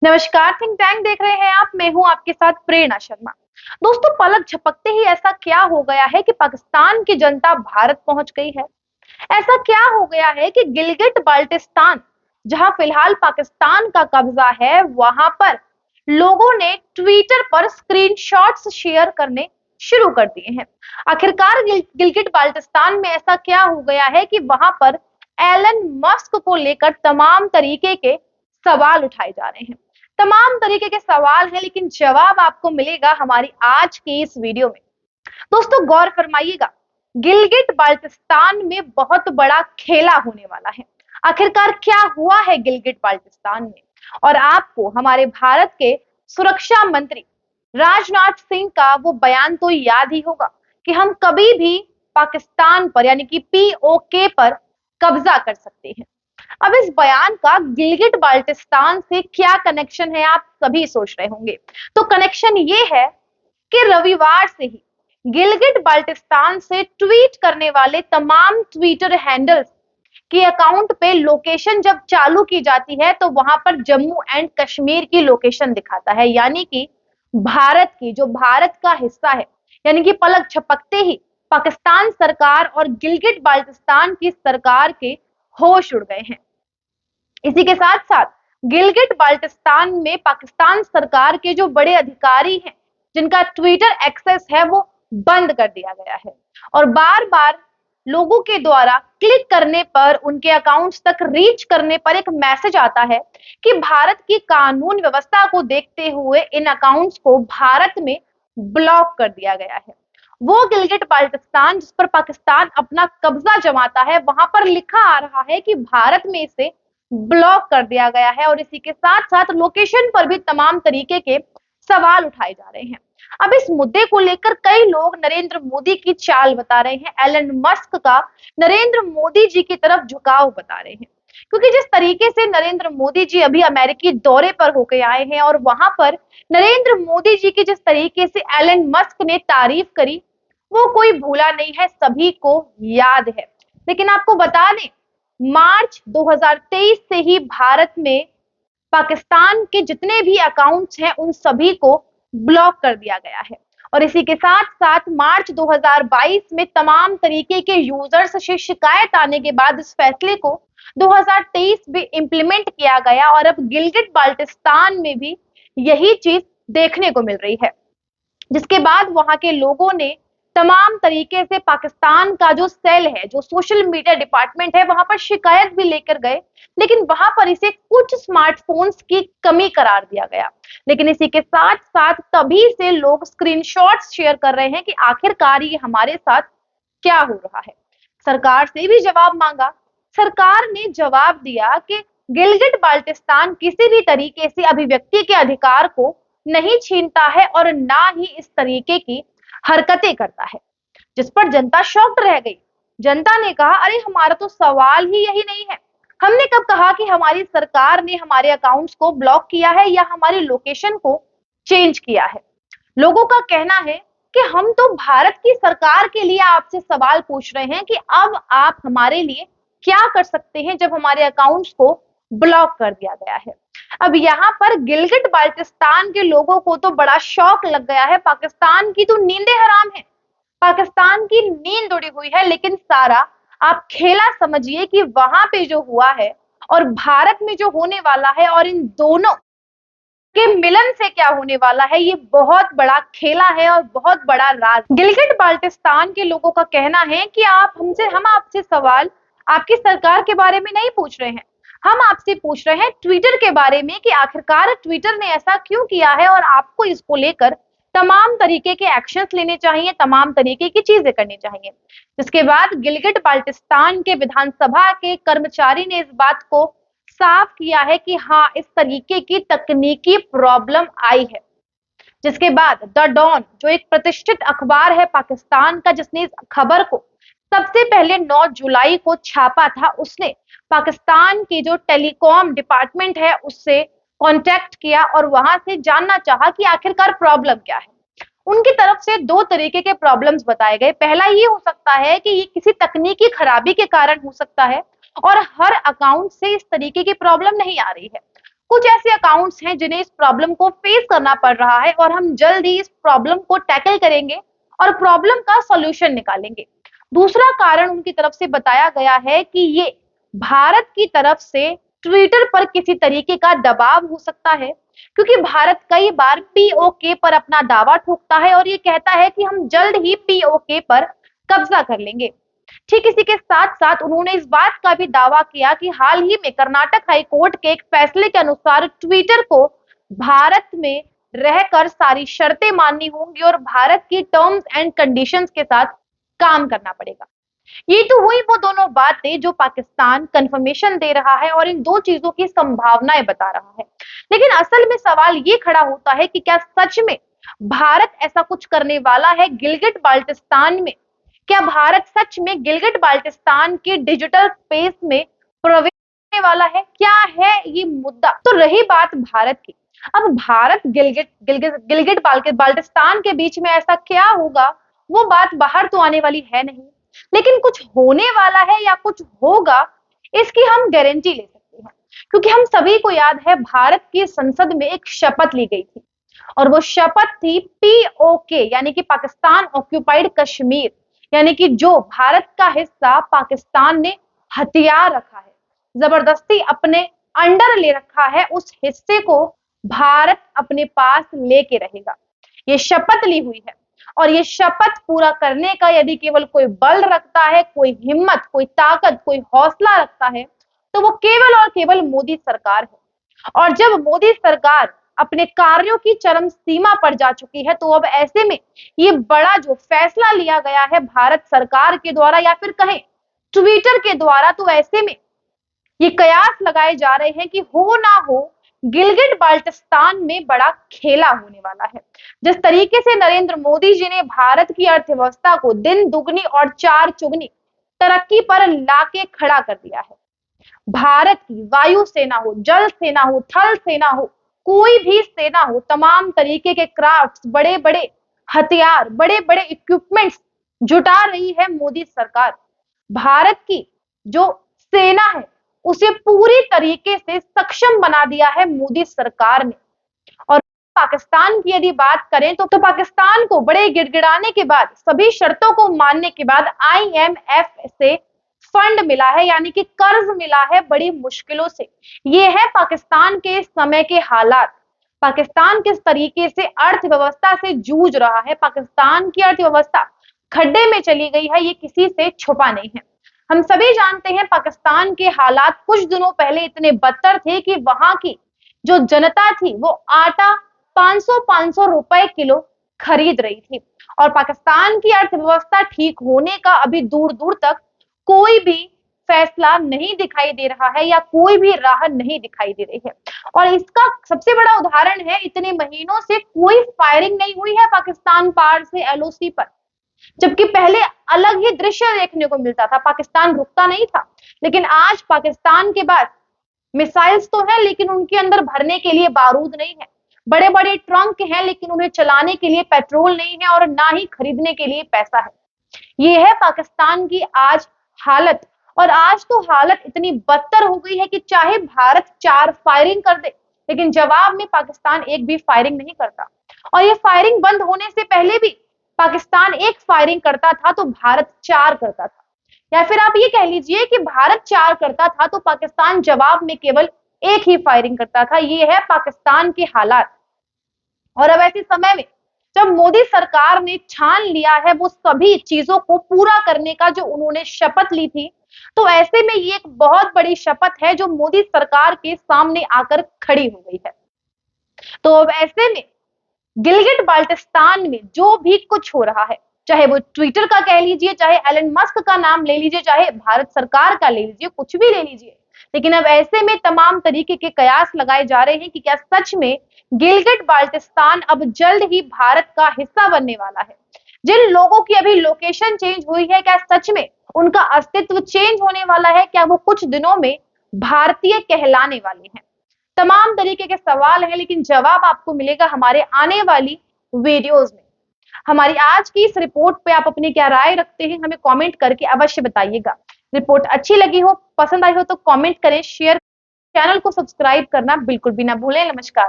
नमस्कार, think tank देख रहे हैं आप। मैं हूं आपके साथ प्रेरणा शर्मा। दोस्तों, पलक झपकते ही ऐसा क्या हो गया है कि पाकिस्तान की जनता भारत पहुंच गई है। ऐसा क्या हो गया है कि गिलगिट बाल्टिस्तान, जहां फिलहाल पाकिस्तान का कब्जा है, वहां पर लोगों ने ट्विटर पर स्क्रीनशॉट्स शेयर करने शुरू कर दिए हैं। आखिरकार गिलगिट बाल्टिस्तान में ऐसा क्या हो गया है कि वहां पर एलन मस्क को लेकर तमाम तरीके के सवाल उठाए जा रहे हैं। तमाम तरीके के सवाल हैं, लेकिन जवाब आपको मिलेगा हमारी आज की इस वीडियो में। दोस्तों, गौर फरमाइएगा, गिलगिट बाल्टिस्तान में बहुत बड़ा खेला होने वाला है। आखिरकार क्या हुआ है गिलगिट बाल्टिस्तान में, और आपको हमारे भारत के सुरक्षा मंत्री राजनाथ सिंह का वो बयान तो याद ही होगा कि हम कभी भी पाकिस्तान पर यानी कि पीओके पर कब्जा कर सकते हैं। अब इस बयान का गिलगिट बाल्टिस्तान से क्या कनेक्शन है, आप सभी सोच रहे होंगे। तो कनेक्शन ये है कि रविवार से ही गिलगिट बाल्टिस्तान से ट्वीट करने वाले तमाम ट्विटर हैंडल्स की अकाउंट पे लोकेशन जब चालू की जाती है तो वहां पर जम्मू एंड कश्मीर की लोकेशन दिखाता है, यानी कि भारत की, जो भारत का हिस्सा है। यानी कि पलक झपकते ही पाकिस्तान सरकार और गिलगिट बाल्टिस्तान की सरकार के होश उड़ गए हैं। इसी के साथ साथ गिलगिट बाल्टिस्तान में पाकिस्तान सरकार के जो बड़े अधिकारी हैं, जिनका ट्विटर एक्सेस है, वो बंद कर दिया गया है। और बार बार लोगों के द्वारा क्लिक करने पर, उनके अकाउंट्स तक रीच करने पर एक मैसेज आता है कि भारत की कानून व्यवस्था को देखते हुए इन अकाउंट्स को भारत में ब्लॉक कर दिया गया है। वो गिलगिट बाल्टिस्तान जिस पर पाकिस्तान अपना कब्जा जमाता है, वहां पर लिखा आ रहा है कि भारत में इसे ब्लॉक कर दिया गया है। और इसी के साथ साथ लोकेशन पर भी तमाम तरीके के सवाल उठाए जा रहे हैं। अब इस मुद्दे को लेकर कई लोग नरेंद्र मोदी की चाल बता रहे हैं, एलन मस्क का नरेंद्र मोदी जी की तरफ झुकाव बता रहे हैं। क्योंकि जिस तरीके से नरेंद्र मोदी जी अभी अमेरिकी दौरे पर होकर आए हैं और वहां पर नरेंद्र मोदी जी की जिस तरीके से एलन मस्क ने तारीफ करी, वो कोई भूला नहीं है, सभी को याद है। लेकिन आपको बता दें, मार्च 2023 से ही भारत में पाकिस्तान के जितने भी अकाउंट्स हैं, उन सभी को ब्लॉक कर दिया गया है। और इसी के साथ साथ मार्च 2022 में तमाम तरीके के यूजर्स से शिकायत आने के बाद इस फैसले को 2023 में इंप्लीमेंट किया गया। और अब गिलगिट बाल्टिस्तान में भी यही चीज देखने को मिल रही है, जिसके बाद वहां के लोगों ने तमाम तरीके से पाकिस्तान का जो सेल है, जो सोशल मीडिया डिपार्टमेंट है, वहां पर शिकायत भी लेकर गए। लेकिन वहां पर इसे कुछ स्मार्टफोन्स की कमी करार दिया गया। लेकिन इसी के साथ साथ तभी से लोग स्क्रीनशॉट्स शेयर कर रहे हैं कि आखिरकार ये हमारे साथ क्या हो रहा है। सरकार से भी जवाब मांगा। सरकार ने जवाब दिया कि गिलगिट बाल्टिस्तान किसी भी तरीके से अभिव्यक्ति के अधिकार को नहीं छीनता है और ना ही इस तरीके की हरकतें करता है, जिस पर जनता शॉक्ड रह गई। जनता ने कहा, अरे हमारा तो सवाल ही यही नहीं है। हमने कब कहा कि हमारी सरकार ने हमारे अकाउंट्स को ब्लॉक किया है या हमारी लोकेशन को चेंज किया है। लोगों का कहना है कि हम तो भारत की सरकार के लिए आपसे सवाल पूछ रहे हैं कि अब आप हमारे लिए क्या कर सकते हैं जब हमारे अकाउंट्स को ब्लॉक कर दिया गया है। अब यहाँ पर गिलगिट बाल्टिस्तान के लोगों को तो बड़ा शौक लग गया है। पाकिस्तान की तो नींदें हराम है, पाकिस्तान की नींद उड़ी हुई है। लेकिन सारा आप खेला समझिए कि वहां पे जो हुआ है और भारत में जो होने वाला है, और इन दोनों के मिलन से क्या होने वाला है, ये बहुत बड़ा खेला है और बहुत बड़ा राज। गिलगिट बाल्टिस्तान के लोगों का कहना है कि हम आपसे सवाल आपकी सरकार के बारे में नहीं पूछ रहे हैं, हम आपसे पूछ रहे हैं ट्विटर के बारे में कि आखिरकार ट्विटर ने ऐसा क्यों किया है और आपको इसको लेकर तमाम तरीके के एक्शंस लेने चाहिए, तमाम तरीके की चीजें करनी चाहिए। जिसके बाद गिलगिट बाल्टिस्तान के विधानसभा के कर्मचारी ने इस बात को साफ किया है कि हाँ, इस तरीके की तकनीकी प्रॉब्लम आई है। जिसके बाद द डॉन, जो एक प्रतिष्ठित अखबार है पाकिस्तान का, जिसने इस खबर को सबसे पहले 9 जुलाई को छापा था, उसने पाकिस्तान की जो टेलीकॉम डिपार्टमेंट है उससे कांटेक्ट किया और वहां से जानना चाहा कि आखिरकार प्रॉब्लम क्या है। उनकी तरफ से 2 तरीके के प्रॉब्लम्स बताए गए। पहला ये हो सकता है कि ये किसी तकनीकी खराबी के कारण हो सकता है और हर अकाउंट से इस तरीके की प्रॉब्लम नहीं आ रही है। कुछ ऐसे अकाउंट्स हैं जिन्हें इस प्रॉब्लम को फेस करना पड़ रहा है और हम जल्द ही इस प्रॉब्लम को टैकल करेंगे और प्रॉब्लम का सॉल्यूशन निकालेंगे। दूसरा कारण उनकी तरफ से बताया गया है कि ये भारत की तरफ से ट्विटर पर किसी तरीके का दबाव हो सकता है, क्योंकि भारत कई बार पीओके पर अपना दावा ठोकता है और ये कहता है कि हम जल्द ही पीओके पर कब्जा कर लेंगे। ठीक इसी के साथ साथ उन्होंने इस बात का भी दावा किया कि हाल ही में कर्नाटक हाई कोर्ट के एक फैसले के अनुसार ट्विटर को भारत में रहकर सारी शर्तें माननी होंगी और भारत की टर्म्स एंड कंडीशंस के साथ काम करना पड़ेगा। ये तो हुई वो दोनों बातें जो पाकिस्तान कंफर्मेशन दे रहा है और इन दो चीजों की संभावनाएं बता रहा है। लेकिन असल में सवाल ये खड़ा होता है कि क्या सच में भारत ऐसा कुछ करने वाला है गिलगिट बाल्टिस्तान में? क्या भारत सच में गिलगिट बाल्टिस्तान के डिजिटल स्पेस में प्रवेश करने वाला है? क्या है ये मुद्दा? तो रही बात भारत की, अब भारत गिलगिट बाल्टिस्तान के बीच में ऐसा क्या होगा, वो बात बाहर तो आने वाली है नहीं, लेकिन कुछ होने वाला है या कुछ होगा, इसकी हम गारंटी ले सकते हैं, क्योंकि हम सभी को याद है भारत की संसद में एक शपथ ली गई थी और वो शपथ थी पीओके यानी कि पाकिस्तान ऑक्यूपाइड कश्मीर, यानी कि जो भारत का हिस्सा पाकिस्तान ने हथियार रखा है, जबरदस्ती अपने अंडर ले रखा है, उस हिस्से को भारत अपने पास लेके रहेगा। ये शपथ ली हुई है और ये शपथ पूरा करने का यदि केवल कोई बल रखता है, कोई हिम्मत, कोई ताकत, कोई हौसला रखता है, तो वो केवल और केवल मोदी सरकार है। और जब मोदी सरकार अपने कार्यों की चरम सीमा पर जा चुकी है, तो अब ऐसे में ये बड़ा जो फैसला लिया गया है भारत सरकार के द्वारा या फिर कहें ट्विटर के द्वारा, तो ऐसे में ये कयास लगाए जा रहे हैं कि हो ना हो गिलगिट बाल्टिस्तान में बड़ा खेला होने वाला है। जिस तरीके से नरेंद्र मोदी जी ने भारत की अर्थव्यवस्था को दिन दुगनी और चार चुगनी तरक्की पर लाके खड़ा कर दिया है, भारत की वायु सेना हो, जल सेना हो, थल सेना हो, कोई भी सेना हो, तमाम तरीके के क्राफ्ट्स, बड़े बड़े हथियार, बड़े बड़े इक्विपमेंट्स जुटा रही है मोदी सरकार। भारत की जो सेना है उसे पूरी तरीके से सक्षम बना दिया है मोदी सरकार ने। और पाकिस्तान की यदि बात करें तो पाकिस्तान को बड़े गिड़गिड़ाने के बाद, सभी शर्तों को मानने के बाद आईएमएफ से फंड मिला है, यानी कि कर्ज मिला है बड़ी मुश्किलों से। ये है पाकिस्तान के समय के हालात। पाकिस्तान किस तरीके से अर्थव्यवस्था से जूझ रहा है, पाकिस्तान की अर्थव्यवस्था खड्डे में चली गई है, ये किसी से छुपा नहीं है। हम सभी जानते हैं पाकिस्तान के हालात कुछ दिनों पहले इतने बदतर थे कि वहां की जो जनता थी वो आटा 500 रुपए किलो खरीद रही थी और पाकिस्तान की अर्थव्यवस्था ठीक होने का अभी दूर दूर तक कोई भी फैसला नहीं दिखाई दे रहा है या कोई भी राह नहीं दिखाई दे रही है। और इसका सबसे बड़ा उदाहरण है, इतने महीनों से कोई फायरिंग नहीं हुई है पाकिस्तान पार से एलओसी पर, जबकि पहले अलग ही दृश्य देखने को मिलता था, पाकिस्तान रुकता नहीं था। लेकिन आज पाकिस्तान के पास मिसाइल्स तो है लेकिन उनके अंदर भरने के लिए बारूद नहीं है, बड़े बड़े ट्रंक हैं लेकिन उन्हें चलाने के लिए पेट्रोल नहीं है और ना ही खरीदने के लिए पैसा है। ये है पाकिस्तान की आज हालत। और आज तो हालत इतनी बदतर हो गई है कि चाहे भारत 4 फायरिंग कर दे, लेकिन जवाब में पाकिस्तान एक भी फायरिंग नहीं करता। और ये फायरिंग बंद होने से पहले भी पाकिस्तान एक फायरिंग करता था तो भारत 4 करता था, या फिर आप ये कह लीजिए कि भारत 4 करता था तो पाकिस्तान जवाब में केवल एक ही फायरिंग करता था। ये है पाकिस्तान के हालात। और अब ऐसे समय में जब मोदी सरकार ने ठान लिया है वो सभी चीजों को पूरा करने का जो उन्होंने शपथ ली थी, तो ऐसे में ये एक बहुत बड़ी शपथ है जो मोदी सरकार के सामने आकर खड़ी हो गई है। तो अब ऐसे में गिलगिट बाल्टिस्तान में जो भी कुछ हो रहा है, चाहे वो ट्विटर का कह लीजिए, चाहे एलन मस्क का नाम ले लीजिए, चाहे भारत सरकार का ले लीजिए, कुछ भी ले लीजिए, लेकिन अब ऐसे में तमाम तरीके के कयास लगाए जा रहे हैं कि क्या सच में गिलगिट बाल्टिस्तान अब जल्द ही भारत का हिस्सा बनने वाला है। जिन लोगों की अभी लोकेशन चेंज हुई है, क्या सच में उनका अस्तित्व चेंज होने वाला है? क्या वो कुछ दिनों में भारतीय कहलाने वाले हैं? तमाम तरीके के सवाल हैं, लेकिन जवाब आपको मिलेगा हमारे आने वाली वीडियोस में। हमारी आज की इस रिपोर्ट पे आप अपनी क्या राय रखते हैं, हमें कमेंट करके अवश्य बताइएगा। रिपोर्ट अच्छी लगी हो, पसंद आई हो तो कमेंट करें, शेयर चैनल को सब्सक्राइब करना बिल्कुल भी ना भूलें। नमस्कार।